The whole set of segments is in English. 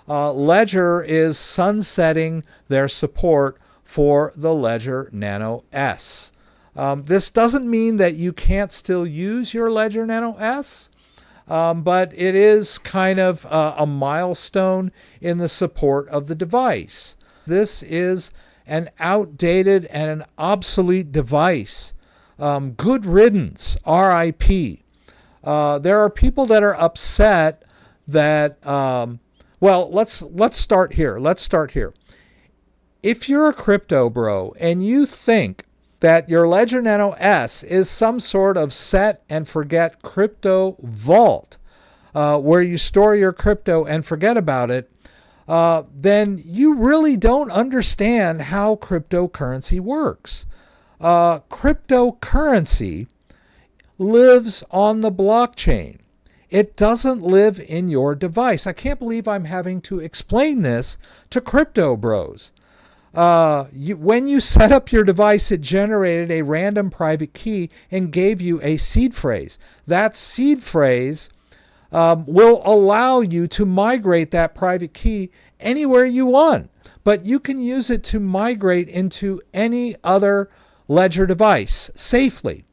Ledger is sunsetting their support for the Ledger Nano S. This doesn't mean that you can't still use your Ledger Nano S, but it is kind of a milestone in the support of the device. This is an outdated and an obsolete device. Good riddance, RIP. There are people that are upset that, well, let's start here. If you're a crypto bro and you think that your Ledger Nano S is some sort of set and forget crypto vault, where you store your crypto and forget about it, then you really don't understand how cryptocurrency works. Cryptocurrency lives on the blockchain. It doesn't live in your device. I can't believe I'm having to explain this to crypto bros. When you set up your device, it generated a random private key and gave you a seed phrase. That seed phrase will allow you to migrate that private key anywhere you want, but you can use it to migrate into any other Ledger device safely.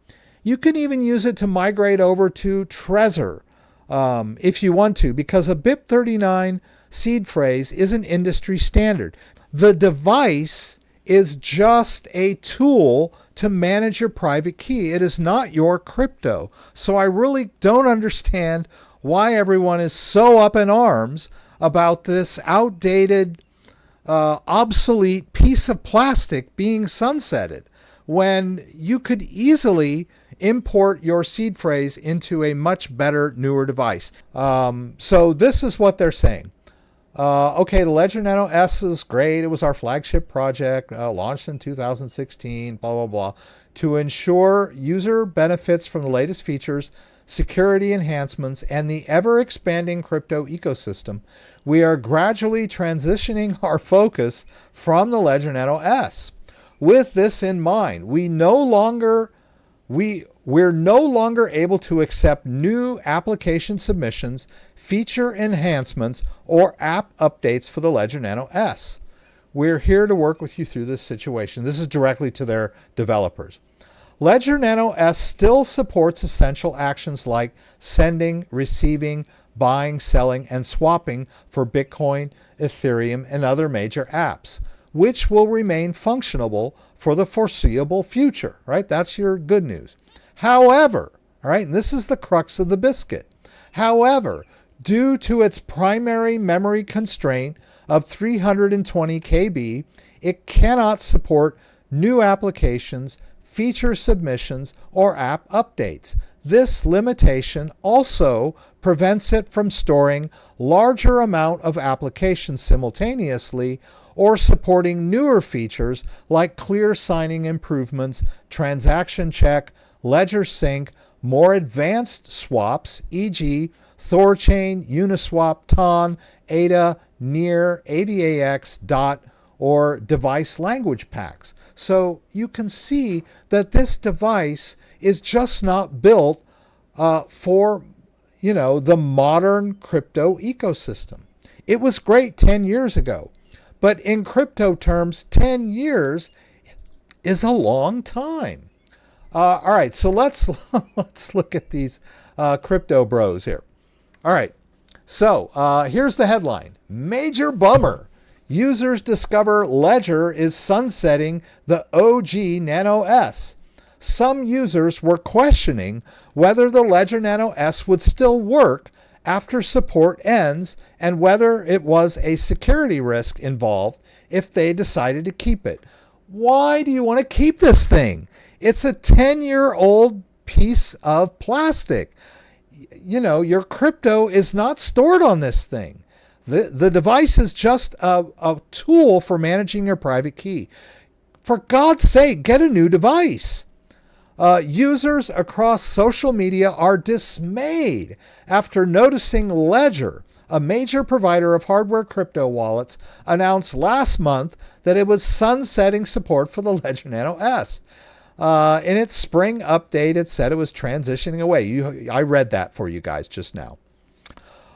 You can even use it to migrate over to Trezor if you want to, because a BIP39 seed phrase is an industry standard. The device is just a tool to manage your private key. It is not your crypto. So I really don't understand why everyone is so up in arms about this outdated, obsolete piece of plastic being sunsetted, when you could easily import your seed phrase into a much better, newer device. So this is what they're saying. Okay, the Ledger Nano S is great. It was our flagship project, launched in 2016, blah, blah, blah. To ensure user benefits from the latest features, security enhancements, and the ever-expanding crypto ecosystem, we are gradually transitioning our focus from the Ledger Nano S. With this in mind, we're no longer able to accept new application submissions, feature enhancements, or app updates for the Ledger Nano S. We're here to work with you through this situation. This is directly to their developers. Ledger Nano S still supports essential actions like sending, receiving, buying, selling, and swapping for Bitcoin, Ethereum, and other major apps, which will remain functionable for the foreseeable future, right? That's your good news. However, all right, and this is the crux of the biscuit. However, due to its primary memory constraint of 320 KB, it cannot support new applications, feature submissions, or app updates. This limitation also prevents it from storing larger amount of applications simultaneously or supporting newer features like clear signing improvements, transaction check, Ledger Sync, more advanced swaps, e.g. Thorchain, Uniswap, TON, ADA, NEAR, AVAX, DOT, or device language packs. So you can see that this device is just not built for, the modern crypto ecosystem. It was great 10 years ago, but in crypto terms, 10 years is a long time. All right, so let's look at these crypto bros here. All right, so here's the headline. Major bummer. Users discover Ledger is sunsetting the OG Nano S. Some users were questioning whether the Ledger Nano S would still work after support ends and whether it was a security risk involved if they decided to keep it. Why do you want to keep this thing? It's a 10-year-old piece of plastic. Your crypto is not stored on this thing. The device is just a tool for managing your private key. For God's sake, get a new device. Users across social media are dismayed after noticing Ledger, a major provider of hardware crypto wallets, announced last month that it was sunsetting support for the Ledger Nano S. In its spring update, it said it was transitioning away. I read that for you guys just now.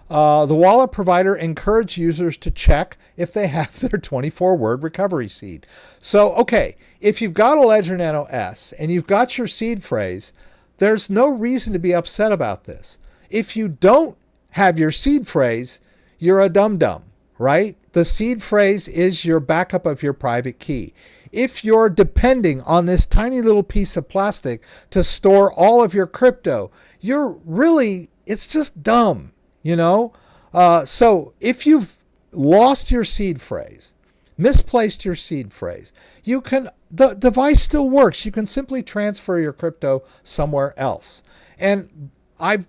The wallet provider encouraged users to check if they have their 24-word recovery seed. So, okay, if you've got a Ledger Nano S and you've got your seed phrase, there's no reason to be upset about this. If you don't have your seed phrase, you're a dum-dum, right? The seed phrase is your backup of your private key. If you're depending on this tiny little piece of plastic to store all of your crypto, it's just dumb, you know? So if you've lost your seed phrase, misplaced your seed phrase, the device still works. You can simply transfer your crypto somewhere else. And I've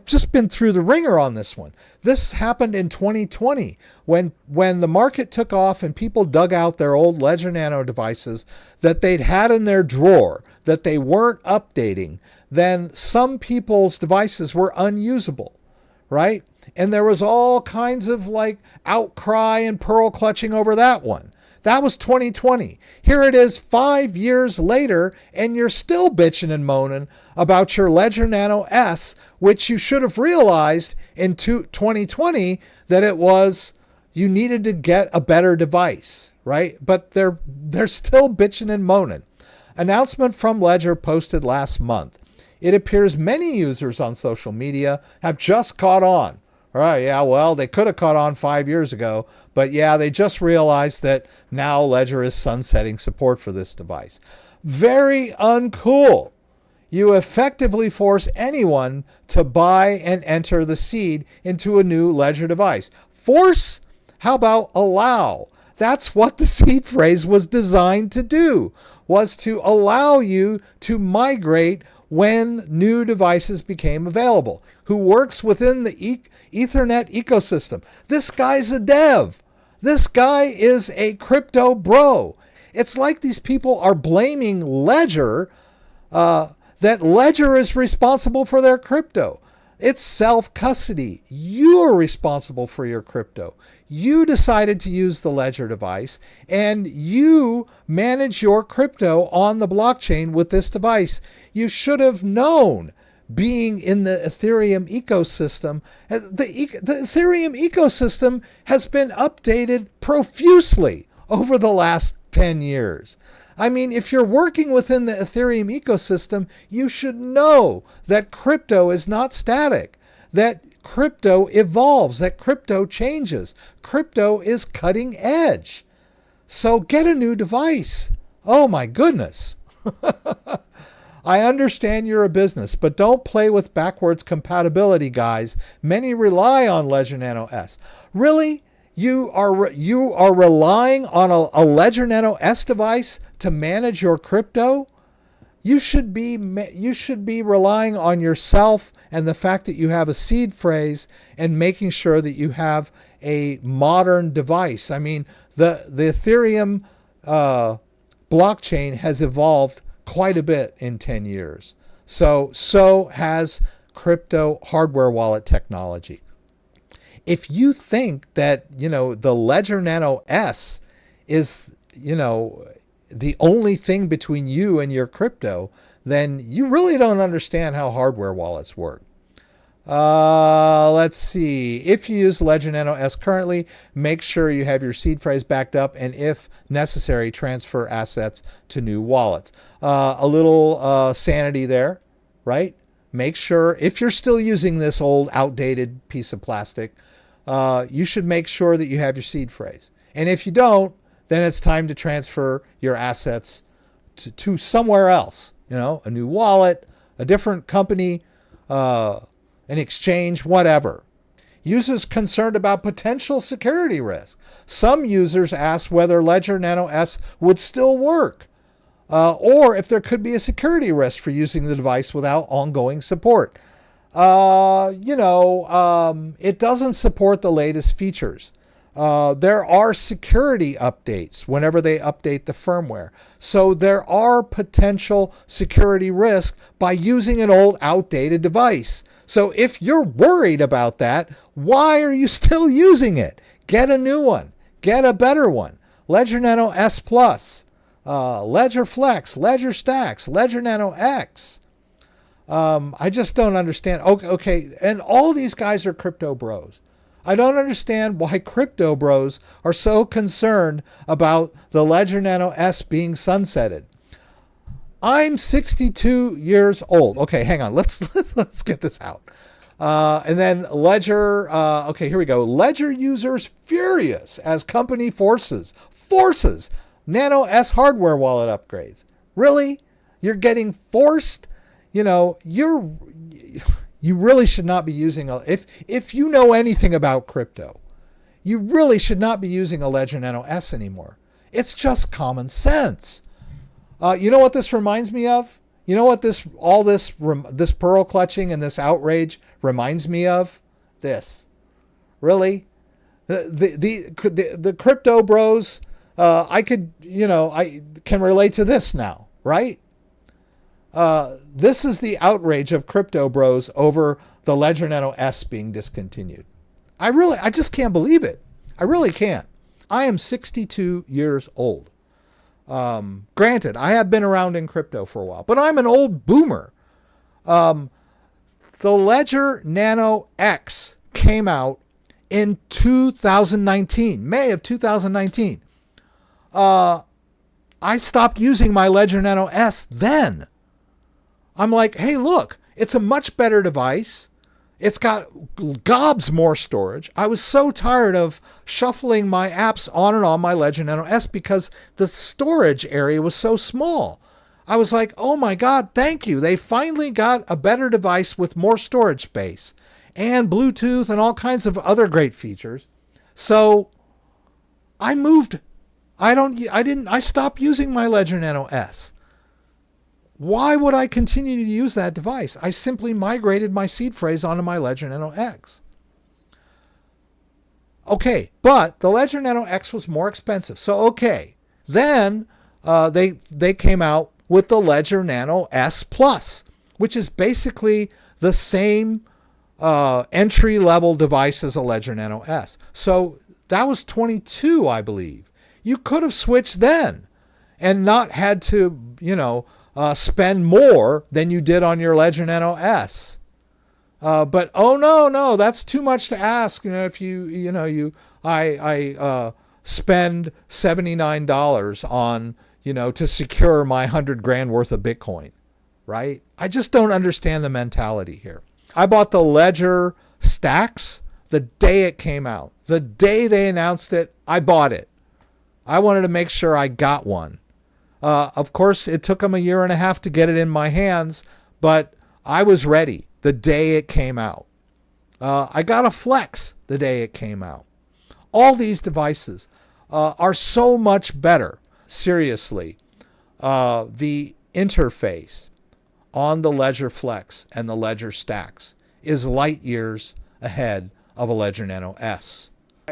just been through the ringer on this one. This happened in 2020 when the market took off and people dug out their old Ledger Nano devices that they'd had in their drawer that they weren't updating. Then some people's devices were unusable, right? And there was all kinds of like outcry and pearl clutching over that one. That was 2020. Here it is 5 years later, and you're still bitching and moaning about your Ledger Nano S, which you should have realized in 2020 that you needed to get a better device, right? But they're still bitching and moaning. Announcement from Ledger posted last month. It appears many users on social media have just caught on. All right, yeah, well, they could have caught on 5 years ago, but yeah, they just realized that now Ledger is sunsetting support for this device. Very uncool. You effectively force anyone to buy and enter the seed into a new Ledger device. Force? How about allow? That's what the seed phrase was designed to do, was to allow you to migrate when new devices became available. Who works within the Ethernet ecosystem. This guy's a dev. This guy is a crypto bro. It's like these people are blaming Ledger, that Ledger is responsible for their crypto. It's self-custody. You're responsible for your crypto. You decided to use the Ledger device, and you manage your crypto on the blockchain with this device. You should have known, being in the Ethereum ecosystem. The Ethereum ecosystem has been updated profusely over the last 10 years. I mean, if you're working within the Ethereum ecosystem, you should know that crypto is not static, that crypto evolves, that crypto changes. Crypto is cutting edge. So get a new device. Oh my goodness. I understand you're a business, but don't play with backwards compatibility, guys. Many rely on Ledger Nano S. Really? You are relying on a Ledger Nano S device to manage your crypto? You should be relying on yourself and the fact that you have a seed phrase and making sure that you have a modern device. I mean, the Ethereum blockchain has evolved quite a bit in 10 years. So has crypto hardware wallet technology. If you think that, the Ledger Nano S is, the only thing between you and your crypto, then you really don't understand how hardware wallets work. Let's see. If you use Ledger Nano S currently, make sure you have your seed phrase backed up, and if necessary, transfer assets to new wallets. A little sanity there, right? Make sure, if you're still using this old outdated piece of plastic, you should make sure that you have your seed phrase. And if you don't, then it's time to transfer your assets to somewhere else. A new wallet, a different company, an exchange, whatever. Users concerned about potential security risk. Some users asked whether Ledger Nano S would still work, or if there could be a security risk for using the device without ongoing support. It doesn't support the latest features. There are security updates whenever they update the firmware. So there are potential security risks by using an old outdated device. So if you're worried about that, why are you still using it? Get a new one. Get a better one. Ledger Nano S Plus, Ledger Flex, Ledger Stax, Ledger Nano X. I just don't understand. Okay, and all these guys are crypto bros. I don't understand why crypto bros are so concerned about the Ledger Nano S being sunsetted. I'm 62 years old. Okay, hang on. Let's get this out. And then Ledger. Okay, here we go. Ledger users furious as company forces Nano S hardware wallet upgrades. Really? You're getting forced? You really should not be using if you know anything about crypto, you really should not be using a Ledger Nano S anymore. It's just common sense. You know what this reminds me of? You know what this pearl clutching and this outrage reminds me of? This. Really? The crypto bros, I can relate to this now, right? This is the outrage of crypto bros over the Ledger Nano S being discontinued. I just can't believe it. I really can't. I am 62 years old. Granted, I have been around in crypto for a while, but I'm an old boomer. The Ledger Nano X came out in 2019, May of 2019. I stopped using my Ledger Nano S then. I'm like, hey, look, it's a much better device. It's got gobs more storage. I was so tired of shuffling my apps on and on my Ledger Nano S because the storage area was so small. I was like, oh my God, thank you. They finally got a better device with more storage space and Bluetooth and all kinds of other great features. So I moved. I stopped using my Ledger Nano S. Why would I continue to use that device? I simply migrated my seed phrase onto my Ledger Nano X. Okay, but the Ledger Nano X was more expensive. So, okay. Then they came out with the Ledger Nano S Plus, which is basically the same entry-level device as a Ledger Nano S. So that was 22, I believe. You could have switched then and not had to, spend more than you did on your Ledger Nano S. But oh no, that's too much to ask. If I spend $79 on, to secure my 100 grand worth of Bitcoin, right? I just don't understand the mentality here. I bought the Ledger Stax the day it came out. The day they announced it, I bought it. I wanted to make sure I got one. Of course, it took them a year and a half to get it in my hands, but I was ready the day it came out. I got a Flex the day it came out. All these devices are so much better. Seriously, the interface on the Ledger Flex and the Ledger Stax is light years ahead of a Ledger Nano S.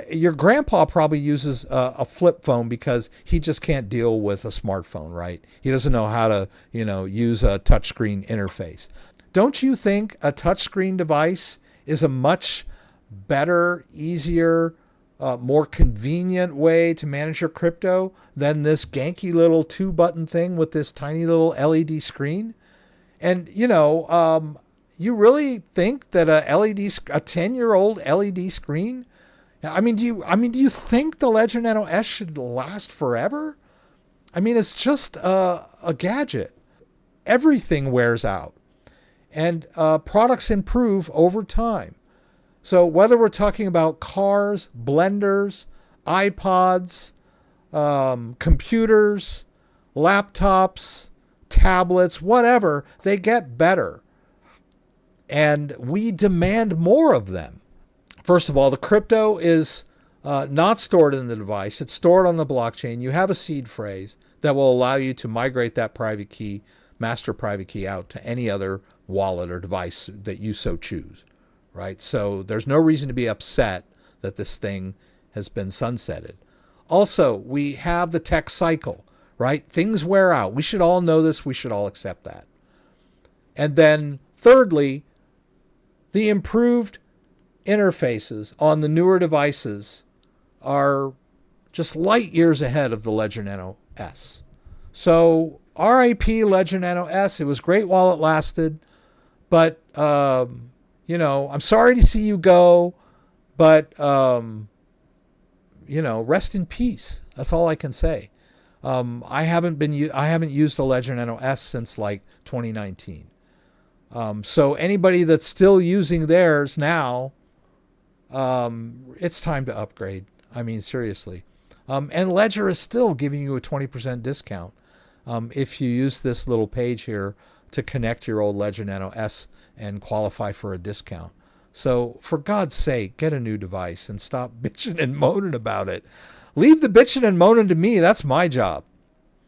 Your grandpa probably uses a flip phone because he just can't deal with a smartphone, right? He doesn't know how to, use a touchscreen interface. Don't you think a touchscreen device is a much better, easier, more convenient way to manage your crypto than this ganky little 2-button thing with this tiny little LED screen? And, you really think that a 10-year-old LED screen? Do you think the Ledger Nano S should last forever? It's just a gadget. Everything wears out, and products improve over time. So whether we're talking about cars, blenders, iPods, computers, laptops, tablets, whatever, they get better, and we demand more of them. First of all, the crypto is not stored in the device. It's stored on the blockchain. You have a seed phrase that will allow you to migrate that private key, master private key, out to any other wallet or device that you so choose, right? So there's no reason to be upset that this thing has been sunsetted. Also, we have the tech cycle, right? Things wear out. We should all know this. We should all accept that. And then thirdly, the improved interfaces on the newer devices are just light years ahead of the Ledger Nano S. So RIP Ledger Nano S. It was great while it lasted. But, I'm sorry to see you go, but, rest in peace. That's all I can say. I haven't used a Ledger Nano S since like 2019. So anybody that's still using theirs now, it's time to upgrade. I mean, seriously. And Ledger is still giving you a 20% discount if you use this little page here to connect your old Ledger Nano S and qualify for a discount. So for God's sake, get a new device and stop bitching and moaning about it. Leave the bitching and moaning to me. That's my job.